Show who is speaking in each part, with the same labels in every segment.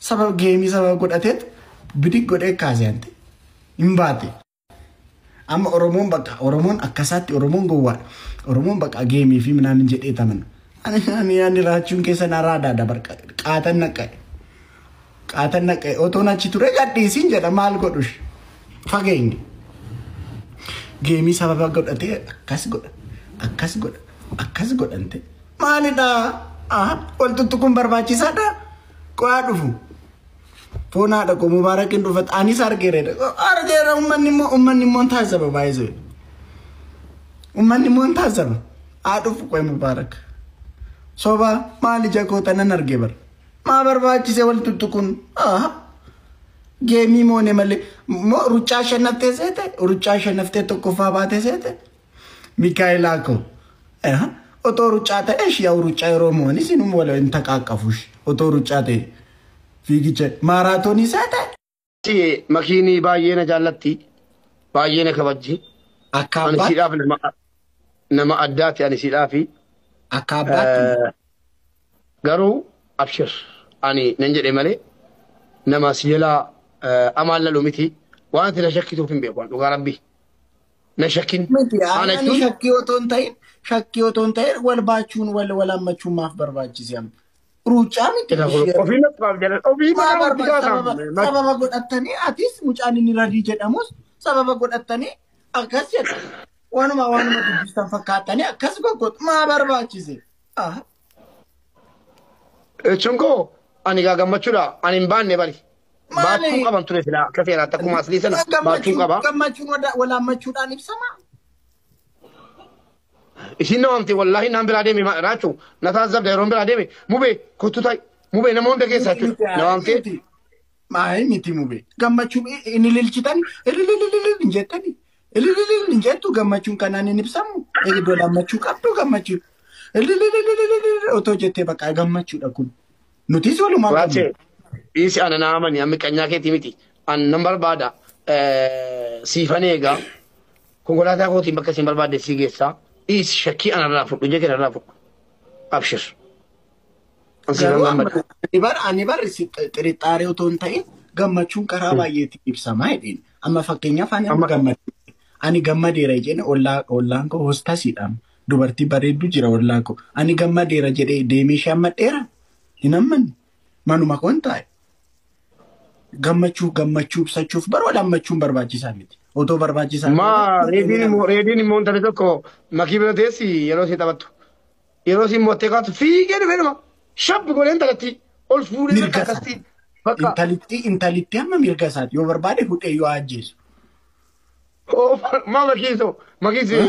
Speaker 1: sabab geemii sabab godhateet bidik godhee kaasante hin baate. Amma Oromoon akkasaatti Oromoon gowwaa Oromoon bakka geemii fi minaan jedhee taman. Ani raachuun keessa naraadhaa dabarqa qaatan naqe otoon achi ture gadhiisiin jedha maal godhush fageenye. Geemii sababa godhatee akkas godhante maalidhaa waltuttu kun barbaachisaadha qo'aa dhufu foonaadha ko mubaarakin dhufat anis argeera ummanni immoo taasaba baay'ee ummanni immoo taasaba dhufu qo'ee mubaarak soba maali jakoota nan arge bar maa barbaachise waltuttu kun geemii moone malee ruccaa shanaftee tokkoffaa baatee seete Mikaayilaa ko otoo ruccaa ta'e yaa ruccaa yeroo mooni sinum wala hin taqaaqafush otoo ruccaa ta'e fiigicha maaraatoonii seete.
Speaker 2: Makiinii baay'ee na jaallatti baay'ee na kabajji
Speaker 1: akka
Speaker 2: ani siidhaaf nama addaati ani siidhaafi
Speaker 1: akka abbaatti
Speaker 2: garuu abshir ani nan jedhe malee nama siyalaa amaalla lumiti waan ati na shakkituuf hin beeku dhugaa rabbii na shakkin
Speaker 1: ana shakkii otoon ta'e wal baachuun wal hammachuun maaf barbaachise amma ruucaa miti sababa godhattanii atis mucaan inni radii jedhamus sababa godhattanii akkas jedha waanuma dubbistan fakkaatanii akkas goggootu maa barbaachise.
Speaker 2: Chunko ani gammachuudha ani hin baanne bari. Baachuu qaban ture sila akka seeraatti akkuma aslii sana baachuu qaba.
Speaker 1: Gammachuun wal hammachuudhaan ibsama.
Speaker 2: Isin namti wallahi nan bira deeme raachu na taazab da yeroon bira deeme mube kottu tay mube nama hunda keessa jechuudha namti.
Speaker 1: Maayii miti mube gammachuu inni lilchitan injettani injettu gammachuun kanaan hin ibsamu wal hammachuu qabdu gammachuu otoo jettee bakka gammachuudha kun nutis walumaa
Speaker 2: qabna. Isi ana naamani amma qanyaa keetii miti an nan barbaada siifanii egaa konkolaataa kootiin bakka isin barbaadde si geessaa isi shakkii anarraa fudhu jee kanarraa fudhu abshir.
Speaker 1: Ani bar xirixaaree otoo hin ta'in gammachuun karaa baay'eetiin ibsamaa jedheen amma fakkeenyaaf ani gammadeera jedheen ollaan koo hoostasiidhaan dubartii bareeddu jira ollaan koo ani gammadeera jedhee deemee shammadheera hin ammanne manuma koon taa'e. Gammachuu ibsachuuf bara wal hammachuun barbaachisaa miti. Otoo barbaachisaa
Speaker 2: reediin immoo intala tokko makii bira teessi yeroo si taphattu yeroo si mootee kaatu fiigee dhufee dhuma shabbi godhee intalatti ol fuudhee akkasitti.
Speaker 1: Intalitti amma mirga isaati yoo barbaade fudhee yoo ajjeesu.
Speaker 2: Maa makiiso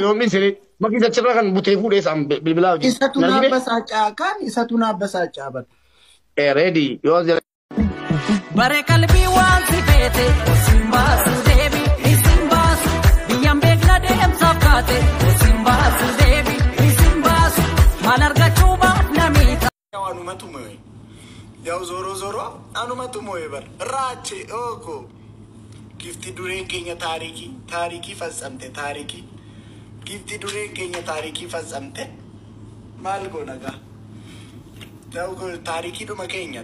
Speaker 2: yoomni siree makiisa achirraa kan butee fuudhee isaan bilbilaa hojii.
Speaker 1: Isatu naabbasaacaa bara.
Speaker 2: Reedii yoo
Speaker 3: bare qalbii waan si feete simbaasu deebi simbaasu biyyaan beekna deemsaaf kaate simbaasu deebi simbaasu maal argachuu baafna miidha.
Speaker 1: Anumatu mo'e yaw zoro anumatu mo'e bar raache oko gifti dureen keenya taarikii fassamte gifti dureen keenya taarikii fassamte maal goona gaa yaw taarikii dhuma keenya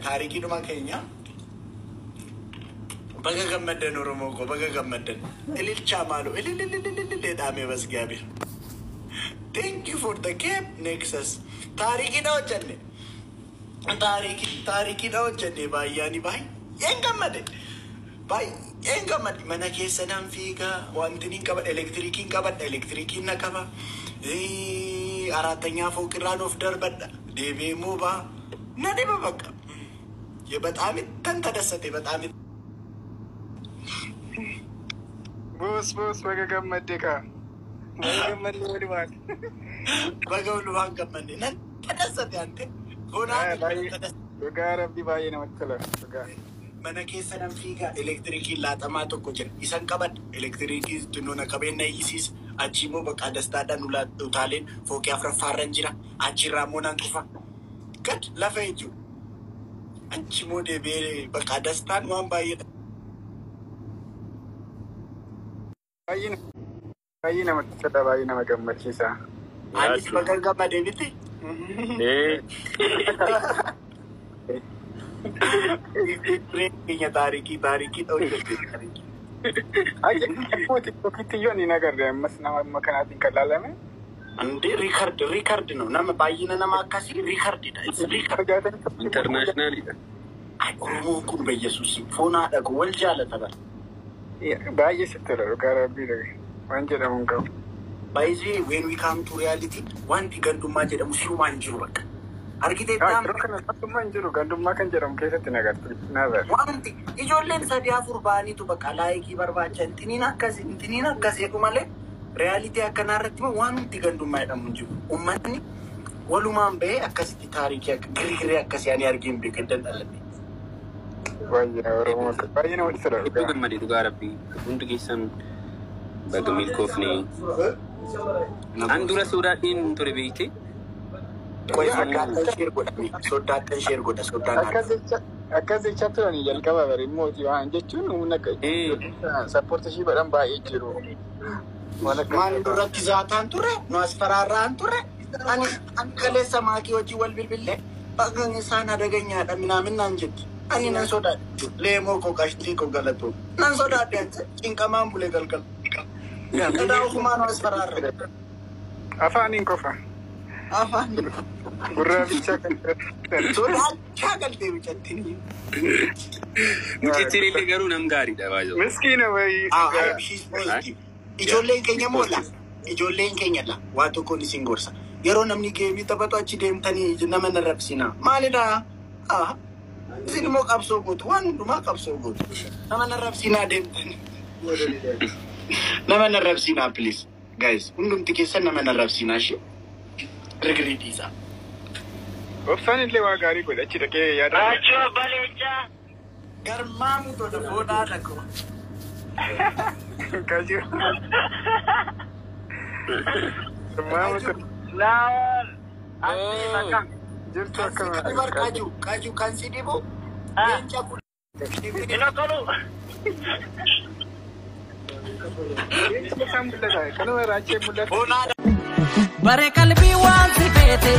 Speaker 1: baga gammadan Oromoo ko baga gammadan ililcha maalo ililililililidhaame bas gaabir. Thank you for the game Nexus taarikii dha hojjenne taarikii dha hojjenne baay'ee gammade mana keessa nan fiigaa wanti ni qaba elektirikiin na qaba aratanya fooqirraan of darbadha deebee mooba na dhiba bakka በጣም ተንተደሰተ በጣም
Speaker 4: ቦስ በጋ ገመደካ ገመደ ወዲዋል
Speaker 1: በጋው ልባን ገመደ ነን ተደሰተ አንተ ሆና
Speaker 4: ጋራቢ ባይ ነው ተከለ
Speaker 1: mana keessa nan fiigaa elektirikiin laatamaa tokko jira isan qaban elektirikii tunnoona qabeenya isiis achi immoo bakka dastaadhaan utaaleen fooqii afuraffaarran jira achirraa immoo nan dhufa gad lafa jechuudha achi immoo deebi'ee bakka dastaan waan baay'eedha.
Speaker 4: Baay'ee namatti tola baay'ee nama gammachiisa.
Speaker 1: Anis bakka gammadee miti. Kenya taarikii ta'uu jirti.
Speaker 4: Tokkittiyyoo ni nagarre ammas nama kanaatiin kan laalame.
Speaker 1: Andi Riikard no nama baay'ina nama akkasii Riikardidha.
Speaker 5: Internationalidha.
Speaker 1: Oromoon kun beeyyesuus foonaa dhagu wal jaalata bara.
Speaker 4: Baay'ee sitti dha dhugaa rabbii dhabe waan jedhamu hin qabu.
Speaker 1: Baay'ee when we come to reality wanti gandummaa jedhamu sirumaa hin jiru bakka. Argitee
Speaker 4: gandummaa hin jiru gandummaa kan jedhamu keessatti nagartu nabar.
Speaker 1: Wanti ijoolleen 3-4 ba'aniitu bakka laayikii barbaacha intiniin akkas eegu malee reality akkanarratti wanti gandummaa jedhamu hin jiru. Uummanni walumaan bahee akkasitti taarikii girigiree akkasii ani argeen beekan dhaladhe.
Speaker 4: Baay'ee Oromoo baay'ee namatti tola.
Speaker 5: Iddoo gammadee dhugaa rabbii hundi keessan baga milkoofne. An dura sodaadhiin ture beekte.
Speaker 1: Sodaadhaan sheer godha.
Speaker 4: Akkas jechaa turanii jalqaba bare mootii waan jechuun humna sappoortishii badhan baay'ee jiru.
Speaker 1: Maan duratti zaataan ture nu as faraarraan ture ani kaleessa maatii hojii wal bilbilee bagan isaan adaganyaadha minaaminaan jetti. Ani nan sodaadhe leemoo koo qashtii koo galatu nan sodaadhe cinqamaan bulee galgal. Dhadaa ofumaan as faraarra.
Speaker 4: Afaaniin qofa.
Speaker 1: Afaan
Speaker 4: gurraa bichaa kan
Speaker 1: sodaachaa galtee bichatti.
Speaker 5: Mucittirillee garuu nam gaariidha baay'ee.
Speaker 4: Miskiina wayii.
Speaker 1: Ijoolleen keenya moola. Ijoolleen keenya la waa tokkoon isin gorsa. Yeroo namni geemii taphatu achi deemtanii nama na rabsinaa. Maalidhaa? Isin immoo qabsoo gootu waan hundumaa qabsoo gootu. Nama na rabsinaa deemtanii. Nama na rabsinaa please. Guys, hundumti keessan nama na rabsinaa ishee. Rigiriidhiisa.
Speaker 4: Obsaan illee waa gaarii godha achi dhaqee yaada.
Speaker 2: Raachoo Baleechaa.
Speaker 1: Garmaamu tola foodhaa dhaqoo.
Speaker 4: Kaju.
Speaker 2: Laawal.
Speaker 4: Jirtu akkama.
Speaker 1: Kaju kan si dhibu. Leenca kun.
Speaker 2: Ina kalu.
Speaker 3: Bare kalbii waan si feete.